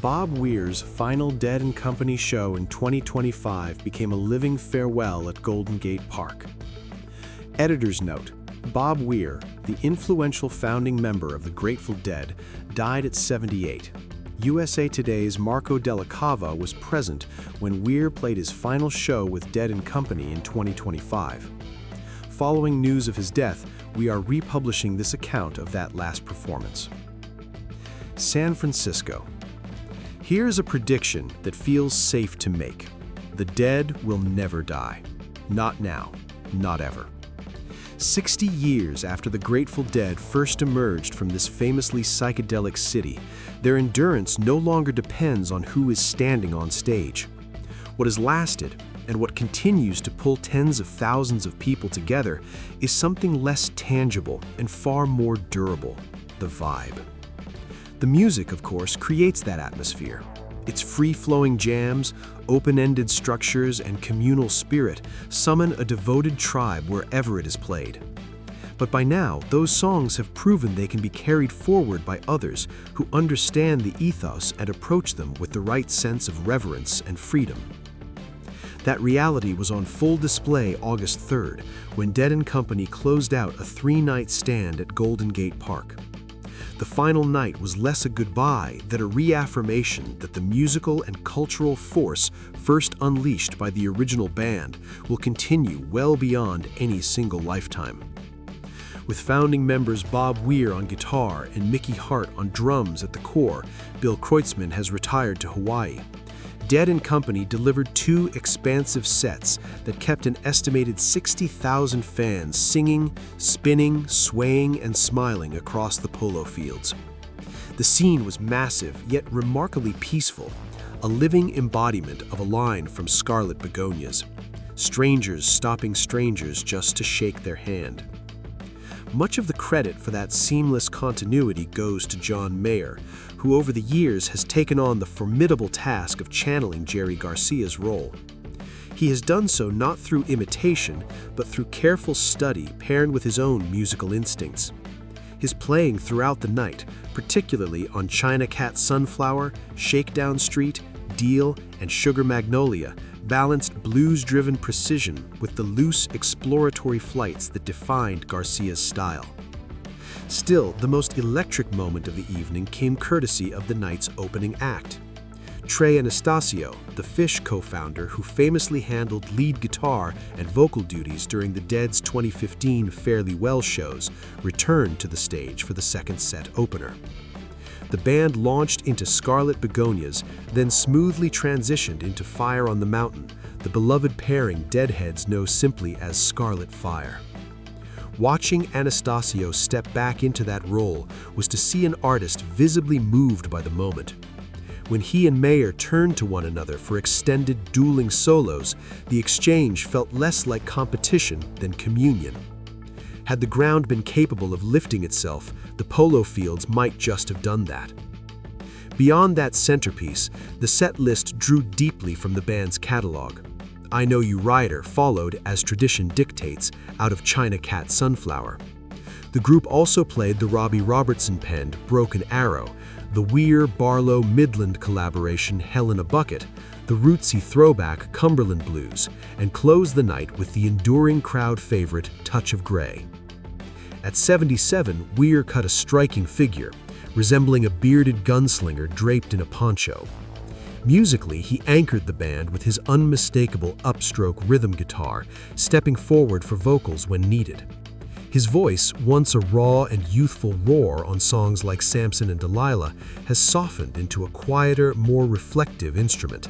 Bob Weir's final Dead & Company show in 2025 became a living farewell at Golden Gate Park. Editor's note: Bob Weir, the influential founding member of the Grateful Dead, died at 78. USA Today's Marco Della Cava was present when Weir played his final show with Dead & Company in 2025. Following news of his death, we are republishing this account of that last performance. San Francisco. Here's a prediction that feels safe to make. The Dead will never die. Not now. Not ever. 60 years after the Grateful Dead first emerged from this famously psychedelic city, their endurance no longer depends on who is standing on stage. What has lasted, and what continues to pull tens of thousands of people together, is something less tangible and far more durable: the vibe. The music, of course, creates that atmosphere. Its free-flowing jams, open-ended structures, and communal spirit summon a devoted tribe wherever it is played. But by now, those songs have proven they can be carried forward by others who understand the ethos and approach them with the right sense of reverence and freedom. That reality was on full display August 3rd, when Dead & Company closed out a 3-night stand at Golden Gate Park. The final night was less a goodbye than a reaffirmation that the musical and cultural force first unleashed by the original band will continue well beyond any single lifetime. With founding members Bob Weir on guitar and Mickey Hart on drums at the core, Bill Kreutzmann has retired to Hawaii. Dead & Company delivered 2 expansive sets that kept an estimated 60,000 fans singing, spinning, swaying, and smiling across the Polo Fields. The scene was massive, yet remarkably peaceful, a living embodiment of a line from Scarlet Begonias: strangers stopping strangers just to shake their hand. Much of the credit for that seamless continuity goes to John Mayer, who over the years has taken on the formidable task of channeling Jerry Garcia's role. He has done so not through imitation, but through careful study paired with his own musical instincts. His playing throughout the night, particularly on China Cat Sunflower, Shakedown Street, Deal, and Sugar Magnolia, balanced blues-driven precision with the loose, exploratory flights that defined Garcia's style. Still, the most electric moment of the evening came courtesy of the night's opening act. Trey Anastasio, the Fish co-founder who famously handled lead guitar and vocal duties during the Dead's 2015 Fairly Well shows, returned to the stage for the second set opener. The band launched into Scarlet Begonias, then smoothly transitioned into Fire on the Mountain, the beloved pairing Deadheads know simply as Scarlet Fire. Watching Anastasio step back into that role was to see an artist visibly moved by the moment. When he and Mayer turned to one another for extended dueling solos, the exchange felt less like competition than communion. Had the ground been capable of lifting itself, the Polo Fields might just have done that. Beyond that centerpiece, the set list drew deeply from the band's catalog. I Know You Rider followed, as tradition dictates, out of China Cat Sunflower. The group also played the Robbie Robertson-penned Broken Arrow, the Weir-Barlow-Midland collaboration Hell in a Bucket, the rootsy throwback Cumberland Blues, and closed the night with the enduring crowd favorite Touch of Grey. At 77, Weir cut a striking figure, resembling a bearded gunslinger draped in a poncho. Musically, he anchored the band with his unmistakable upstroke rhythm guitar, stepping forward for vocals when needed. His voice, once a raw and youthful roar on songs like Samson and Delilah, has softened into a quieter, more reflective instrument.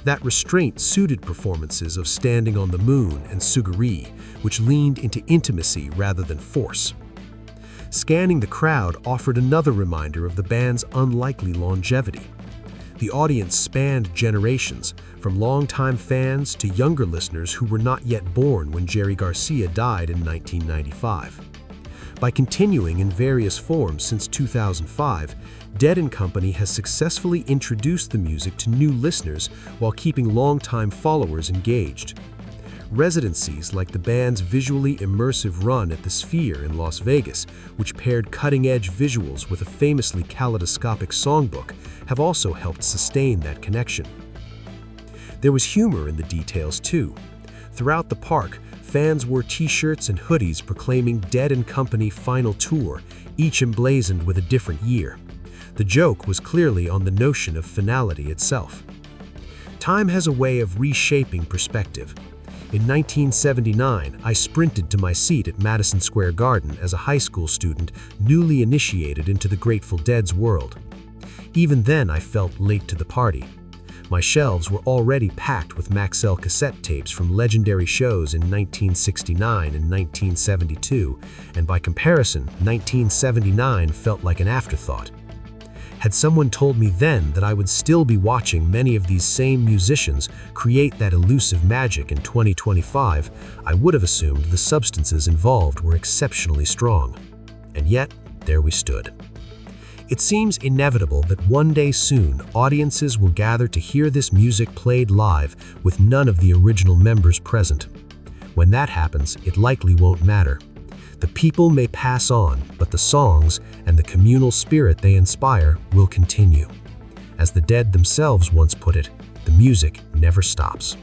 That restraint suited performances of Standing on the Moon and Sugaree, which leaned into intimacy rather than force. Scanning the crowd offered another reminder of the band's unlikely longevity. The audience spanned generations, from longtime fans to younger listeners who were not yet born when Jerry Garcia died in 1995. By continuing in various forms since 2005, Dead & Company has successfully introduced the music to new listeners while keeping longtime followers engaged. Residencies like the band's visually immersive run at the Sphere in Las Vegas, which paired cutting-edge visuals with a famously kaleidoscopic songbook, have also helped sustain that connection. There was humor in the details, too. Throughout the park, fans wore t-shirts and hoodies proclaiming Dead & Company Final Tour, each emblazoned with a different year. The joke was clearly on the notion of finality itself. Time has a way of reshaping perspective. In 1979, I sprinted to my seat at Madison Square Garden as a high school student newly initiated into the Grateful Dead's world. Even then, I felt late to the party. My shelves were already packed with Maxell cassette tapes from legendary shows in 1969 and 1972, and by comparison, 1979 felt like an afterthought. Had someone told me then that I would still be watching many of these same musicians create that elusive magic in 2025, I would have assumed the substances involved were exceptionally strong. And yet, there we stood. It seems inevitable that one day soon, audiences will gather to hear this music played live with none of the original members present. When that happens, it likely won't matter. The people may pass on, but the songs and the communal spirit they inspire will continue. As the Dead themselves once put it, the music never stops.